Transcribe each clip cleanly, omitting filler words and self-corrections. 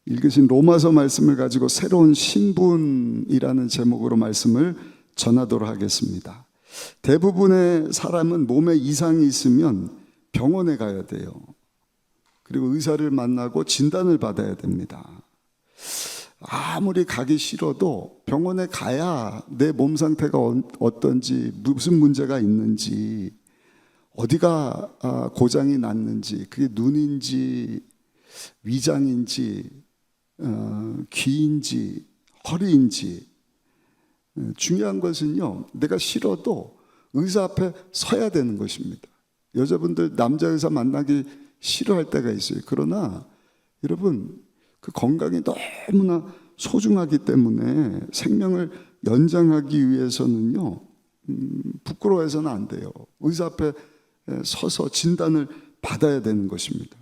읽으신 로마서 말씀을 가지고 새로운 신분이라는 제목으로 말씀을 전하도록 하겠습니다. 대부분의 사람은 몸에 이상이 있으면 병원에 가야 돼요. 그리고 의사를 만나고 진단을 받아야 됩니다. 아무리 가기 싫어도 병원에 가야 내 몸 상태가 어떤지, 무슨 문제가 있는지, 어디가 고장이 났는지, 그게 눈인지 위장인지 귀인지 허리인지, 중요한 것은요, 내가 싫어도 의사 앞에 서야 되는 것입니다. 여자분들 남자 의사 만나기 싫어할 때가 있어요. 그러나 여러분, 그 건강이 너무나 소중하기 때문에 생명을 연장하기 위해서는요, 부끄러워해서는 안 돼요. 의사 앞에 서서 진단을 받아야 되는 것입니다.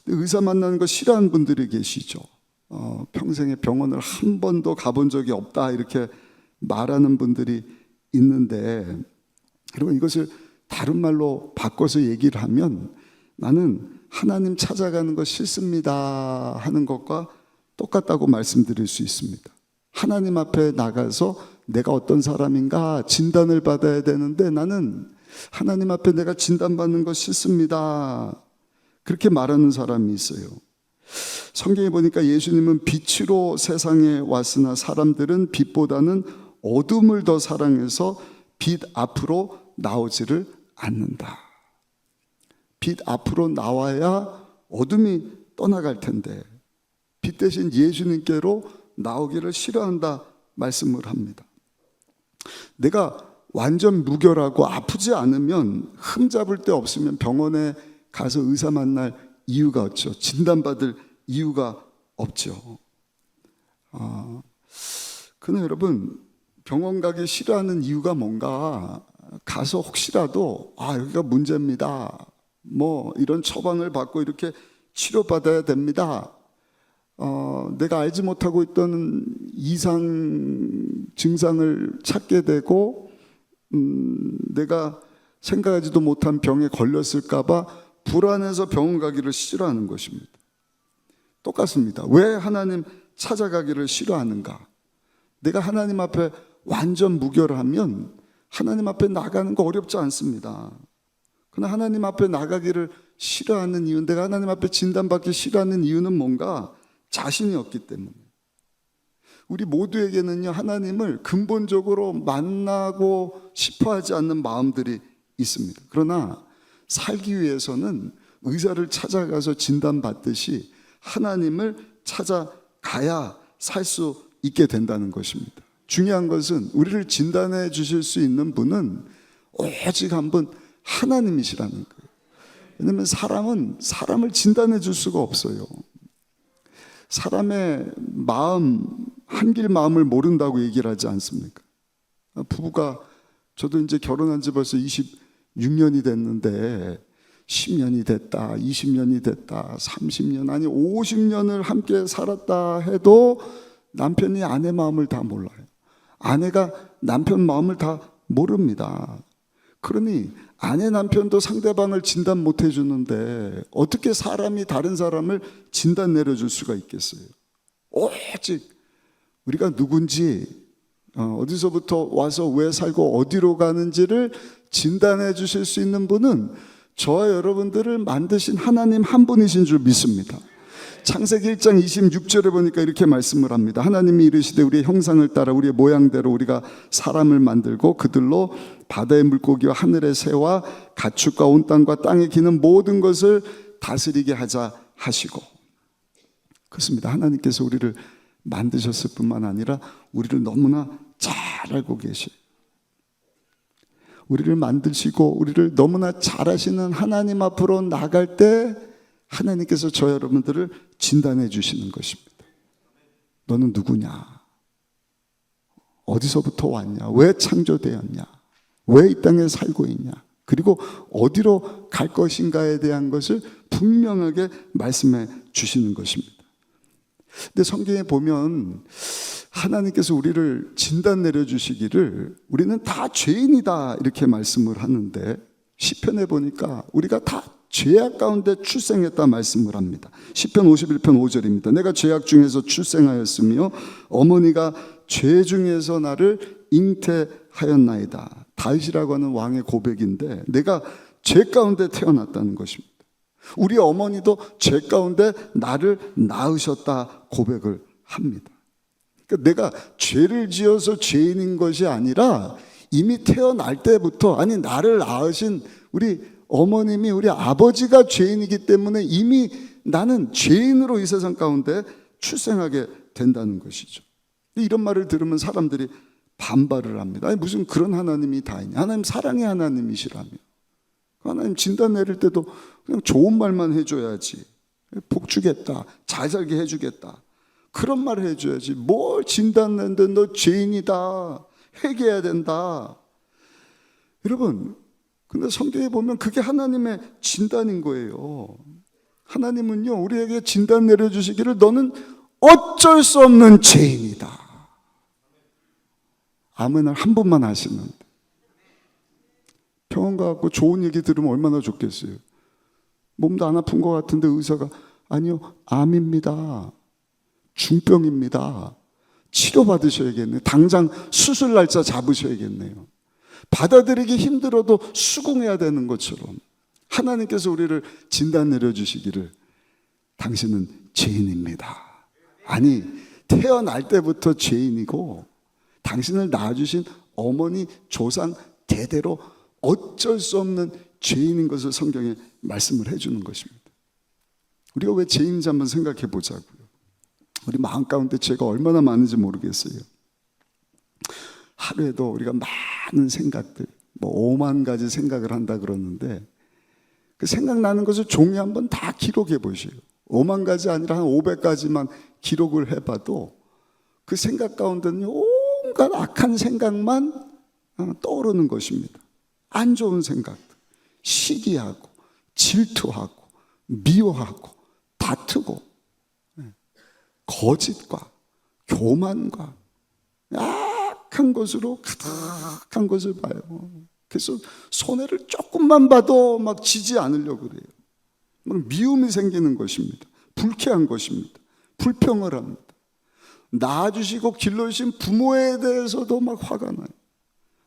의사 만나는 거 싫어하는 분들이 계시죠. 평생에 병원을 한 번도 가본 적이 없다 이렇게 말하는 분들이 있는데, 여러분, 이것을 다른 말로 바꿔서 얘기를 하면 나는 하나님 찾아가는 거 싫습니다 하는 것과 똑같다고 말씀드릴 수 있습니다. 하나님 앞에 나가서 내가 어떤 사람인가 진단을 받아야 되는데 나는 하나님 앞에 내가 진단받는 거 싫습니다, 그렇게 말하는 사람이 있어요. 성경에 보니까 예수님은 빛으로 세상에 왔으나 사람들은 빛보다는 어둠을 더 사랑해서 빛 앞으로 나오지를 않는다. 빛 앞으로 나와야 어둠이 떠나갈 텐데 빛 대신 예수님께로 나오기를 싫어한다 말씀을 합니다. 내가 완전 무결하고 아프지 않으면, 흠잡을 데 없으면 병원에 가서 의사 만날 이유가 없죠. 진단받을 이유가 없죠. 그러나 여러분, 병원 가기 싫어하는 이유가 뭔가, 가서 혹시라도 여기가 문제입니다, 뭐 이런 처방을 받고 이렇게 치료받아야 됩니다, 내가 알지 못하고 있던 이상 증상을 찾게 되고 내가 생각하지도 못한 병에 걸렸을까 봐 불안해서 병원 가기를 싫어하는 것입니다. 똑같습니다. 왜 하나님 찾아가기를 싫어하는가? 내가 하나님 앞에 완전 무결하면 하나님 앞에 나가는 거 어렵지 않습니다. 그러나 하나님 앞에 나가기를 싫어하는 이유, 내가 하나님 앞에 진단받기 싫어하는 이유는 뭔가? 자신이 없기 때문에. 우리 모두에게는요, 하나님을 근본적으로 만나고 싶어 하지 않는 마음들이 있습니다. 그러나 살기 위해서는 의사를 찾아가서 진단받듯이 하나님을 찾아가야 살 수 있게 된다는 것입니다. 중요한 것은 우리를 진단해 주실 수 있는 분은 오직 한 분 하나님이시라는 거예요. 왜냐하면 사람은 사람을 진단해 줄 수가 없어요. 사람의 마음, 한길 마음을 모른다고 얘기를 하지 않습니까? 부부가, 저도 이제 결혼한 지 벌써 26년이 됐는데 10년이 됐다, 20년이 됐다, 30년, 아니 50년을 함께 살았다 해도 남편이 아내 마음을 다 몰라요. 아내가 남편 마음을 다 모릅니다. 그러니 아내 남편도 상대방을 진단 못 해주는데 어떻게 사람이 다른 사람을 진단 내려줄 수가 있겠어요? 오직 우리가 누군지, 어디서부터 와서 왜 살고 어디로 가는지를 진단해 주실 수 있는 분은 저와 여러분들을 만드신 하나님 한 분이신 줄 믿습니다. 창세기 1장 26절에 보니까 이렇게 말씀을 합니다. 하나님이 이르시되 우리의 형상을 따라 우리의 모양대로 우리가 사람을 만들고 그들로 바다의 물고기와 하늘의 새와 가축과 온 땅과 땅에 기는 모든 것을 다스리게 하자 하시고. 그렇습니다. 하나님께서 우리를 만드셨을 뿐만 아니라 우리를 너무나 잘 알고 계셔요. 우리를 만드시고 우리를 너무나 잘 아시는 하나님 앞으로 나갈 때 하나님께서 저 여러분들을 진단해 주시는 것입니다. 너는 누구냐? 어디서부터 왔냐? 왜 창조되었냐? 왜 이 땅에 살고 있냐? 그리고 어디로 갈 것인가에 대한 것을 분명하게 말씀해 주시는 것입니다. 근데 성경에 보면 하나님께서 우리를 진단 내려주시기를 우리는 다 죄인이다 이렇게 말씀을 하는데, 시편에 보니까 우리가 다 죄악 가운데 출생했다 말씀을 합니다. 시편 51편 5절입니다. 내가 죄악 중에서 출생하였으며 어머니가 죄 중에서 나를 잉태하였나이다. 다윗이라고 하는 왕의 고백인데 내가 죄 가운데 태어났다는 것입니다. 우리 어머니도 죄 가운데 나를 낳으셨다 고백을 합니다. 그러니까 내가 죄를 지어서 죄인인 것이 아니라 이미 태어날 때부터, 아니 나를 낳으신 우리 어머님이, 우리 아버지가 죄인이기 때문에 이미 나는 죄인으로 이 세상 가운데 출생하게 된다는 것이죠. 이런 말을 들으면 사람들이 반발을 합니다. 아니 무슨 그런 하나님이 다 있냐. 하나님 사랑의 하나님이시라며. 하나님 진단 내릴 때도 그냥 좋은 말만 해줘야지. 복 주겠다, 잘 살게 해주겠다, 그런 말을 해줘야지. 뭘 진단 내는데 너 죄인이다, 회개해야 된다. 여러분, 근데 성경에 보면 그게 하나님의 진단인 거예요. 하나님은요 우리에게 진단 내려주시기를 너는 어쩔 수 없는 죄인이다. 아멘을 한 번만 하시는데, 병원 가고 좋은 얘기 들으면 얼마나 좋겠어요. 몸도 안 아픈 것 같은데 의사가 아니요, 암입니다, 중병입니다, 치료받으셔야겠네요, 당장 수술 날짜 잡으셔야겠네요. 받아들이기 힘들어도 수긍해야 되는 것처럼 하나님께서 우리를 진단 내려주시기를 당신은 죄인입니다. 아니 태어날 때부터 죄인이고 당신을 낳아주신 어머니 조상 대대로 어쩔 수 없는 죄인인 것을 성경에 말씀을 해주는 것입니다. 우리가 왜 죄인인지 한번 생각해 보자고요. 우리 마음 가운데 죄가 얼마나 많은지 모르겠어요. 하루에도 우리가 많은 생각들, 뭐 5만 가지 생각을 한다 그러는데 그 생각나는 것을 종이 한번 다 기록해 보세요. 5만 가지 아니라 한 500가지만 기록을 해봐도 그 생각 가운데는 온갖 악한 생각만 떠오르는 것입니다. 안 좋은 생각들, 시기하고 질투하고 미워하고 다투고 거짓과 교만과 악한 것으로 가득한 것을 봐요. 그래서 손해를 조금만 봐도 막 지지 않으려고 그래요. 막 미움이 생기는 것입니다. 불쾌한 것입니다. 불평을 합니다. 낳아주시고 길러주신 부모에 대해서도 막 화가 나요.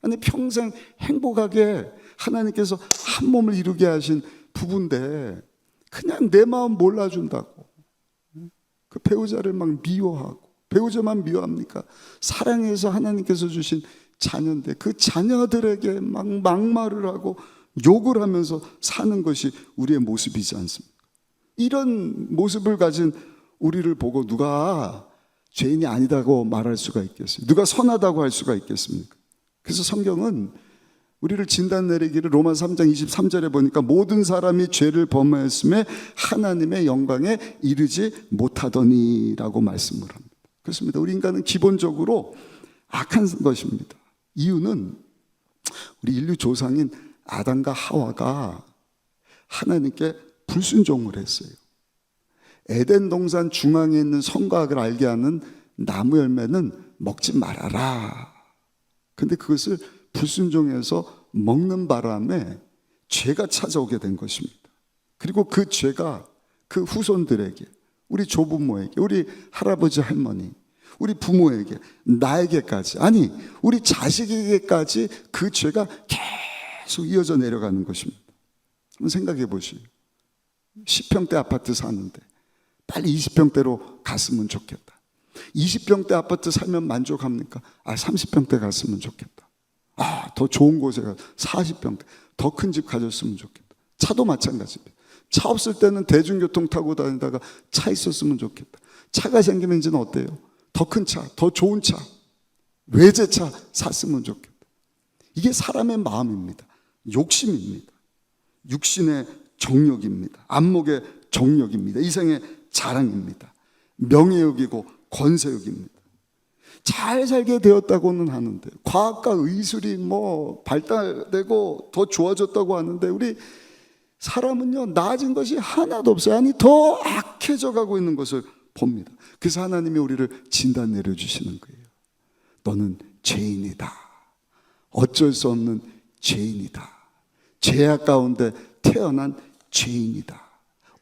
아니 평생 행복하게 하나님께서 한 몸을 이루게 하신 부부인데 그냥 내 마음 몰라준다고 그 배우자를 막 미워하고, 배우자만 미워합니까? 사랑해서 하나님께서 주신 자녀인데 그 자녀들에게 막 막말을 하고 욕을 하면서 사는 것이 우리의 모습이지 않습니까? 이런 모습을 가진 우리를 보고 누가 죄인이 아니다고 말할 수가 있겠어요? 누가 선하다고 할 수가 있겠습니까? 그래서 성경은 우리를 진단 내리기를 로마서 3장 23절에 보니까 모든 사람이 죄를 범하였음에 하나님의 영광에 이르지 못하더니라고 말씀을 합니다. 그렇습니다. 우리 인간은 기본적으로 악한 것입니다. 이유는 우리 인류 조상인 아담과 하와가 하나님께 불순종을 했어요. 에덴 동산 중앙에 있는 선과 악을 알게 하는 나무 열매는 먹지 말아라. 근데 그것을 불순종해서 먹는 바람에 죄가 찾아오게 된 것입니다. 그리고 그 죄가 그 후손들에게, 우리 조부모에게, 우리 할아버지 할머니, 우리 부모에게, 나에게까지, 아니 우리 자식에게까지 그 죄가 계속 이어져 내려가는 것입니다. 한번 생각해 보시오. 10평대 아파트 사는데 빨리 20평대로 갔으면 좋겠다. 20평대 아파트 살면 만족합니까? 30평대 갔으면 좋겠다. 더 좋은 곳에 가 40평대 더 큰 집 가졌으면 좋겠다. 차도 마찬가지입니다. 차 없을 때는 대중교통 타고 다니다가 차 있었으면 좋겠다. 차가 생기면 이제는 어때요? 더 큰 차, 더 좋은 차, 외제차 샀으면 좋겠다. 이게 사람의 마음입니다. 욕심입니다. 육신의 정욕입니다. 안목의 정욕입니다. 이생의 자랑입니다. 명예욕이고 권세욕입니다. 잘 살게 되었다고는 하는데, 과학과 의술이 뭐 발달되고 더 좋아졌다고 하는데 우리 사람은요 나아진 것이 하나도 없어요. 아니 더 악해져 가고 있는 것을 봅니다. 그래서 하나님이 우리를 진단 내려주시는 거예요. 너는 죄인이다. 어쩔 수 없는 죄인이다. 죄악 가운데 태어난 죄인이다.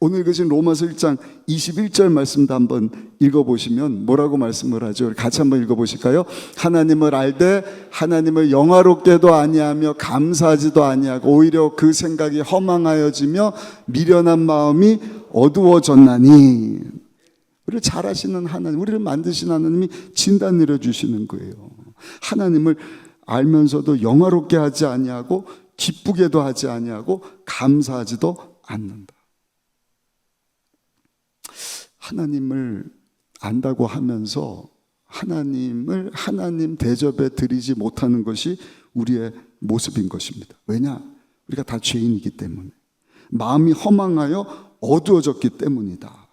오늘 읽으신 로마서 1장 21절 말씀도 한번 읽어보시면 뭐라고 말씀을 하죠? 같이 한번 읽어보실까요? 하나님을 알되 하나님을 영화롭게도 아니하며 감사하지도 아니하고 오히려 그 생각이 허망하여지며 미련한 마음이 어두워졌나니. 우리를 잘 아시는 하나님, 우리를 만드신 하나님이 진단 내려주시는 거예요. 하나님을 알면서도 영화롭게 하지 아니하고 기쁘게도 하지 아니하고 감사하지도 않는다. 하나님을 안다고 하면서 하나님을 하나님 대접에 드리지 못하는 것이 우리의 모습인 것입니다. 왜냐? 우리가 다 죄인이기 때문에. 마음이 허망하여 어두워졌기 때문이다.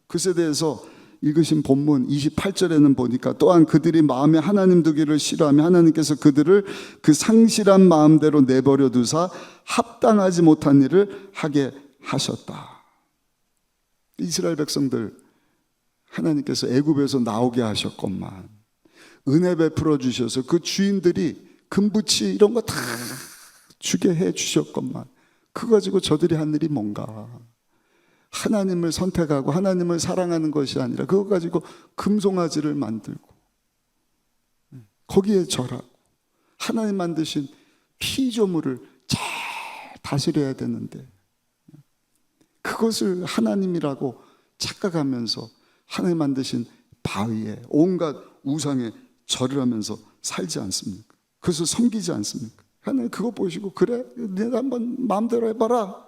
그것에 대해서 읽으신 본문 28절에는 보니까 또한 그들이 마음에 하나님 두기를 싫어하며 하나님께서 그들을 그 상실한 마음대로 내버려 두사 합당하지 못한 일을 하게 하셨다. 이스라엘 백성들 하나님께서 애굽에서 나오게 하셨건만 은혜 베풀어 주셔서 그 주인들이 금부치 이런 거 다 주게 해 주셨건만 그거 가지고 저들이 한 일이 뭔가? 하나님을 선택하고 하나님을 사랑하는 것이 아니라 그거 가지고 금송아지를 만들고 거기에 절하고 하나님 만드신 피조물을 잘 다스려야 되는데 그것을 하나님이라고 착각하면서 하나님 만드신 바위에 온갖 우상에 절을 하면서 살지 않습니까? 그것을 섬기지 않습니까? 하나님 그거 보시고 그래? 내가 한번 마음대로 해봐라.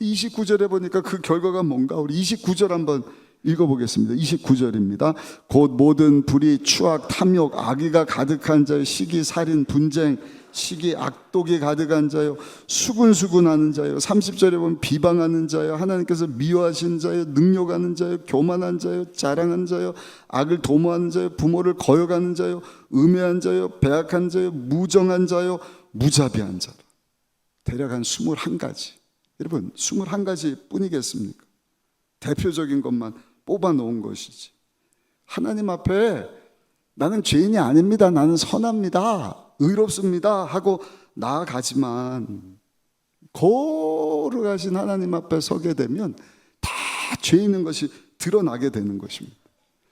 29절에 보니까 그 결과가 뭔가? 우리 29절 한번 읽어보겠습니다. 29절입니다. 곧 모든 불의, 추악, 탐욕, 악의가 가득한 자요, 시기, 살인, 분쟁, 시기, 악독이 가득한 자요, 수군수군하는 자요, 30절에 보면 비방하는 자요, 하나님께서 미워하신 자요, 능욕하는 자요, 교만한 자요, 자랑한 자요, 악을 도모하는 자요, 부모를 거역하는 자요, 음해한 자요, 배악한 자요, 무정한 자요, 무자비한 자라. 대략 한 21가지. 여러분 21가지 뿐이겠습니까? 대표적인 것만 뽑아 놓은 것이지. 하나님 앞에 나는 죄인이 아닙니다, 나는 선합니다, 의롭습니다 하고 나아가지만 거룩하신 하나님 앞에 서게 되면 다 죄 있는 것이 드러나게 되는 것입니다.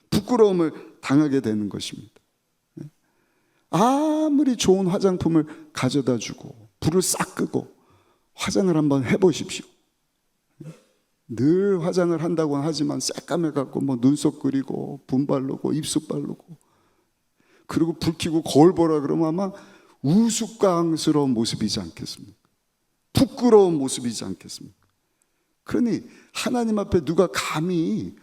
부끄러움을 당하게 되는 것입니다. 아무리 좋은 화장품을 가져다 주고 불을 싹 끄고 화장을 한번 해보십시오. 늘 화장을 한다고 하지만 새까매갖고 뭐 눈썹 그리고 분 바르고 입술 바르고 그리고 불 켜고 거울 보라 그러면 아마 우스꽝스러운 모습이지 않겠습니까? 부끄러운 모습이지 않겠습니까? 그러니 하나님 앞에 누가 감히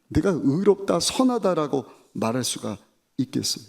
내가 의롭다 선하다라고 말할 수가 있겠어요?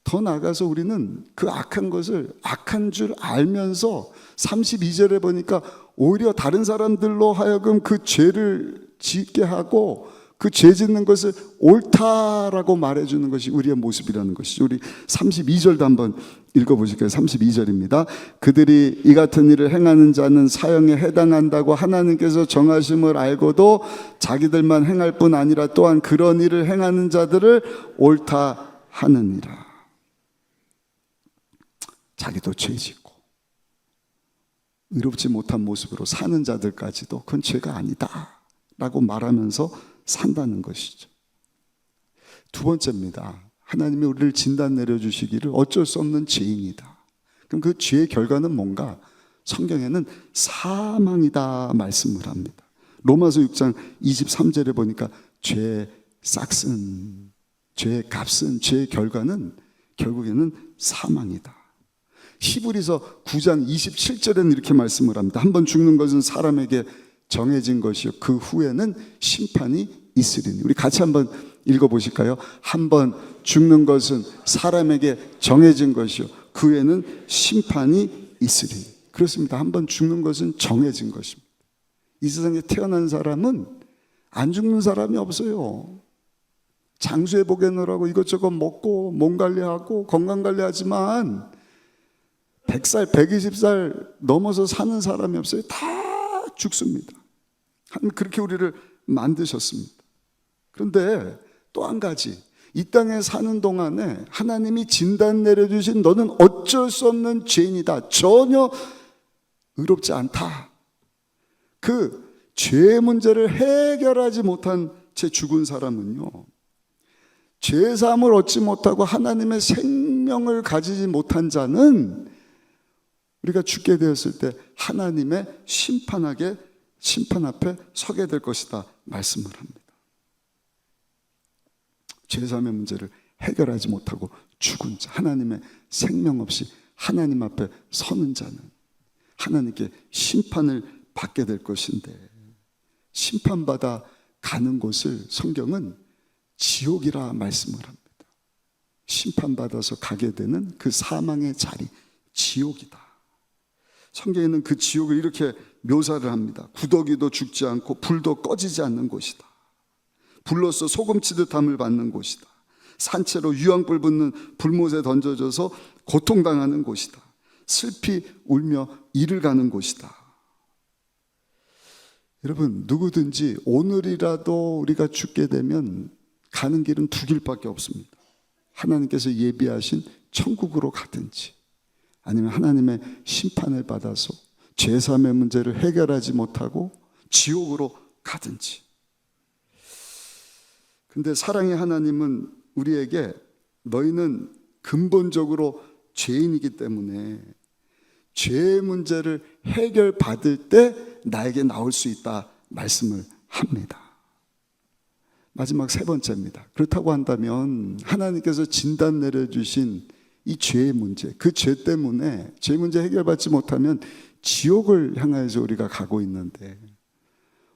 더 나아가서 우리는 그 악한 것을 악한 줄 알면서 32절에 보니까 오히려 다른 사람들로 하여금 그 죄를 짓게 하고 그 죄 짓는 것을 옳다라고 말해주는 것이 우리의 모습이라는 것이죠. 우리 32절도 한번 읽어보실까요? 32절입니다. 그들이 이 같은 일을 행하는 자는 사형에 해당한다고 하나님께서 정하심을 알고도 자기들만 행할 뿐 아니라 또한 그런 일을 행하는 자들을 옳다 하느니라. 자기도 죄 짓고 의롭지 못한 모습으로 사는 자들까지도 그건 죄가 아니다 라고 말하면서 산다는 것이죠. 두 번째입니다. 하나님이 우리를 진단 내려주시기를 어쩔 수 없는 죄인이다. 그럼 그 죄의 결과는 뭔가? 성경에는 사망이다 말씀을 합니다. 로마서 6장 23절에 보니까 죄의 싹슨, 죄의 값은, 죄의 결과는 결국에는 사망이다. 히브리서 9장 27절에는 이렇게 말씀을 합니다. 한 번 죽는 것은 사람에게 정해진 것이요 그 후에는 심판이 있으리니. 우리 같이 한번 읽어보실까요? 한 번 죽는 것은 사람에게 정해진 것이요 그 후에는 심판이 있으리니. 그렇습니다. 한 번 죽는 것은 정해진 것입니다. 이 세상에 태어난 사람은 안 죽는 사람이 없어요. 장수해 보겠노라고 이것저것 먹고 몸 관리하고 건강 관리하지만 100살, 120살 넘어서 사는 사람이 없어요. 다 죽습니다. 하나님 그렇게 우리를 만드셨습니다. 그런데 또 한 가지, 이 땅에 사는 동안에 하나님이 진단 내려주신 너는 어쩔 수 없는 죄인이다, 전혀 의롭지 않다. 그 죄의 문제를 해결하지 못한 채 죽은 사람은요, 죄사함을 얻지 못하고 하나님의 생명을 가지지 못한 자는 우리가 죽게 되었을 때 하나님의 심판 앞에 서게 될 것이다 말씀을 합니다. 죄사함의 문제를 해결하지 못하고 죽은 자, 하나님의 생명 없이 하나님 앞에 서는 자는 하나님께 심판을 받게 될 것인데, 심판받아 가는 곳을 성경은 지옥이라 말씀을 합니다. 심판받아서 가게 되는 그 사망의 자리, 지옥이다. 성경에는 그 지옥을 이렇게 묘사를 합니다. 구더기도 죽지 않고 불도 꺼지지 않는 곳이다. 불로써 소금치듯함을 받는 곳이다. 산채로 유황불 붙는 불못에 던져져서 고통당하는 곳이다. 슬피 울며 이를 가는 곳이다. 여러분, 누구든지 오늘이라도 우리가 죽게 되면 가는 길은 두 길밖에 없습니다. 하나님께서 예비하신 천국으로 가든지, 아니면 하나님의 심판을 받아서 죄사함의 문제를 해결하지 못하고 지옥으로 가든지. 근데 사랑의 하나님은 우리에게 너희는 근본적으로 죄인이기 때문에 죄의 문제를 해결받을 때 나에게 나올 수 있다 말씀을 합니다. 마지막 세 번째입니다. 그렇다고 한다면 하나님께서 진단 내려주신 이 죄의 문제, 그 죄 때문에 죄 문제 해결받지 못하면 지옥을 향해서 우리가 가고 있는데,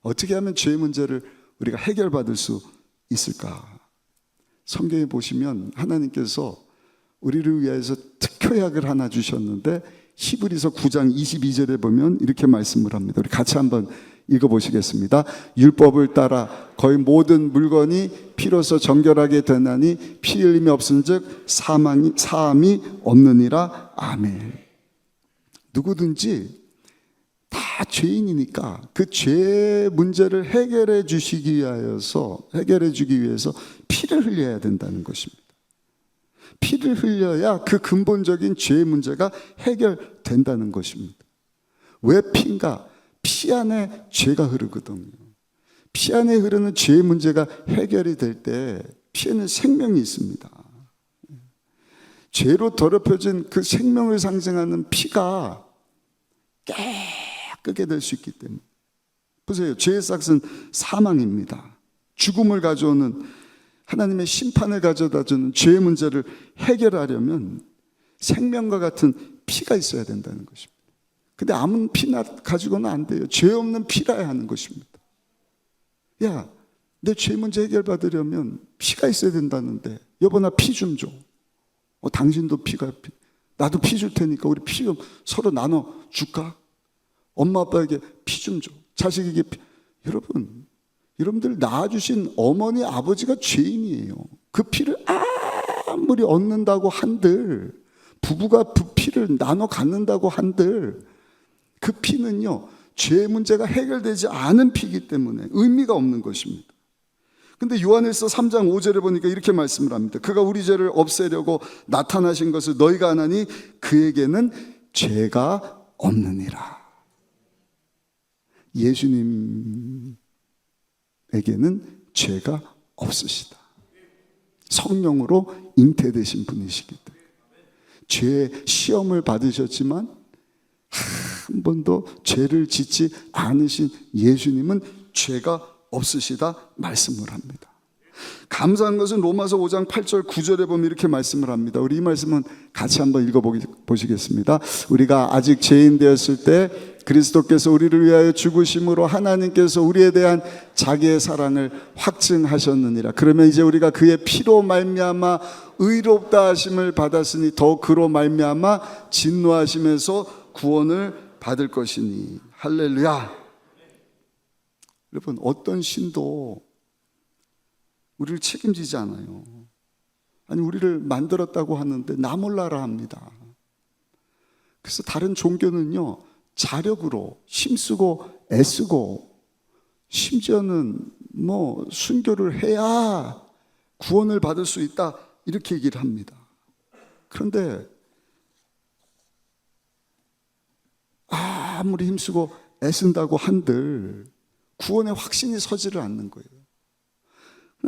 어떻게 하면 죄의 문제를 우리가 해결받을 수 있을까? 성경에 보시면 하나님께서 우리를 위해서 특효약을 하나 주셨는데, 히브리서 9장 22절에 보면 이렇게 말씀을 합니다. 우리 같이 한번 읽어보시겠습니다. 율법을 따라 거의 모든 물건이 피로써 정결하게 되나니 피 흘림이 없은즉 사함이 없느니라. 아멘. 누구든지 다 죄인이니까 그 죄 문제를 해결해 주기 위해서 피를 흘려야 된다는 것입니다. 피를 흘려야 그 근본적인 죄의 문제가 해결된다는 것입니다. 왜 피인가? 피 안에 죄가 흐르거든요. 피 안에 흐르는 죄의 문제가 해결이 될 때 피에는 생명이 있습니다. 죄로 더럽혀진 그 생명을 상징하는 피가 깨끗게 될 수 있기 때문에. 보세요. 죄의 싹은 사망입니다. 죽음을 가져오는, 하나님의 심판을 가져다주는 죄의 문제를 해결하려면 생명과 같은 피가 있어야 된다는 것입니다. 근데 아무 피나 가지고는 안 돼요. 죄 없는 피라야 하는 것입니다. 야, 내 죄 문제 해결받으려면 피가 있어야 된다는데, 여보 나 피 좀 줘. 당신도 나도 피 줄 테니까 우리 피 좀 서로 나눠 줄까? 엄마 아빠에게 피 좀 줘. 자식에게 피. 여러분들 낳아주신 어머니 아버지가 죄인이에요. 그 피를 아무리 얻는다고 한들, 부부가 그 피를 나눠 갖는다고 한들, 그 피는요 죄 문제가 해결되지 않은 피이기 때문에 의미가 없는 것입니다. 근데 요한일서 3장 5절에 보니까 이렇게 말씀을 합니다. 그가 우리 죄를 없애려고 나타나신 것을 너희가 아나니 그에게는 죄가 없느니라. 예수님에게는 죄가 없으시다. 성령으로 잉태되신 분이시기 때문에 죄의 시험을 받으셨지만 한 번도 죄를 짓지 않으신 예수님은 죄가 없으시다 말씀을 합니다. 감사한 것은 로마서 5장 8절 9절에 보면 이렇게 말씀을 합니다. 우리 이 말씀은 같이 한번 읽어보시겠습니다. 우리가 아직 죄인 되었을 때 그리스도께서 우리를 위하여 죽으심으로 하나님께서 우리에 대한 자기의 사랑을 확증하셨느니라. 그러면 이제 우리가 그의 피로 말미암아 의롭다 하심을 받았으니 더 그로 말미암아 진노하심에서 구원을 받을 것이니. 할렐루야. 여러분, 어떤 신도 우리를 책임지지 않아요. 아니, 우리를 만들었다고 하는데 나 몰라라 합니다. 그래서 다른 종교는요 자력으로 힘쓰고 애쓰고 심지어는 순교를 해야 구원을 받을 수 있다 이렇게 얘기를 합니다. 그런데 아무리 힘쓰고 애쓴다고 한들 구원의 확신이 서지를 않는 거예요.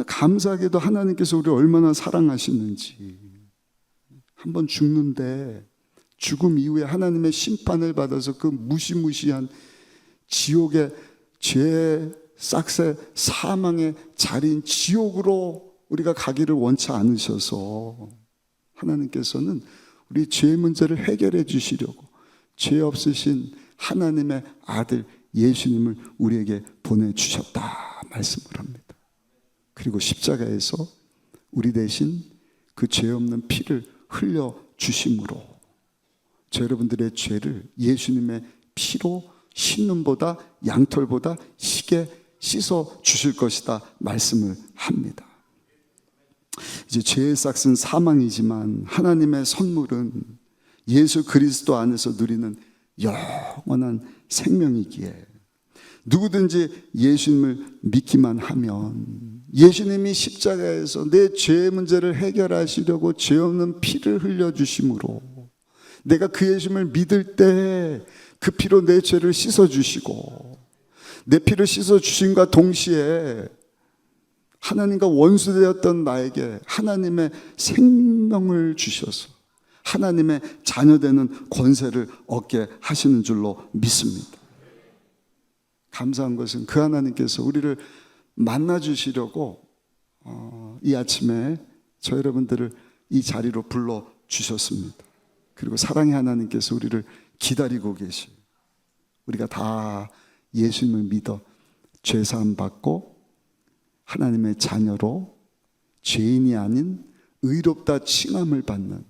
감사하게도 하나님께서 우리를 얼마나 사랑하시는지, 한번 죽는데 죽음 이후에 하나님의 심판을 받아서 그 무시무시한 지옥의 죄 싹새 사망의 자리인 지옥으로 우리가 가기를 원치 않으셔서 하나님께서는 우리 죄의 문제를 해결해 주시려고 죄 없으신 하나님의 아들 예수님을 우리에게 보내주셨다 말씀을 합니다. 그리고 십자가에서 우리 대신 그 죄 없는 피를 흘려 주심으로 저 여러분들의 죄를 예수님의 피로 신눈보다 양털보다 희게 씻어 주실 것이다 말씀을 합니다. 이제 죄의 싹은 사망이지만 하나님의 선물은 예수 그리스도 안에서 누리는 영원한 생명이기에 누구든지 예수님을 믿기만 하면 예수님이 십자가에서 내 죄의 문제를 해결하시려고 죄 없는 피를 흘려주심으로 내가 그 예수님을 믿을 때 그 피로 내 죄를 씻어주시고 내 피를 씻어주심과 동시에 하나님과 원수되었던 나에게 하나님의 생명을 주셔서 하나님의 자녀되는 권세를 얻게 하시는 줄로 믿습니다. 감사한 것은 그 하나님께서 우리를 만나주시려고 이 아침에 저 여러분들을 이 자리로 불러주셨습니다. 그리고 사랑의 하나님께서 우리를 기다리고 계시. 우리가 다 예수님을 믿어 죄사함 받고 하나님의 자녀로 죄인이 아닌 의롭다 칭함을 받는,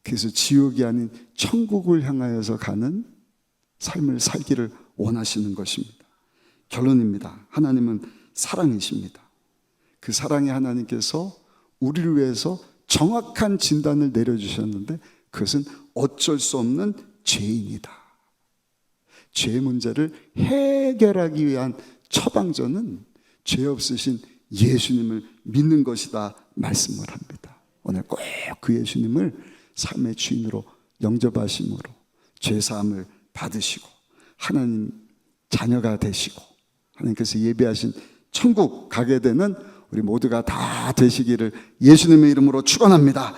그래서 지옥이 아닌 천국을 향하여서 가는 삶을 살기를 원하시는 것입니다. 결론입니다. 하나님은 사랑이십니다. 그 사랑의 하나님께서 우리를 위해서 정확한 진단을 내려주셨는데 그것은 어쩔 수 없는 죄인이다. 죄 문제를 해결하기 위한 처방전은 죄 없으신 예수님을 믿는 것이다 말씀을 합니다. 오늘 꼭 그 예수님을 삶의 주인으로 영접하심으로 죄사함을 받으시고 하나님 자녀가 되시고 하나님께서 예비하신 천국 가게 되는 우리 모두가 다 되시기를 예수님의 이름으로 축원합니다.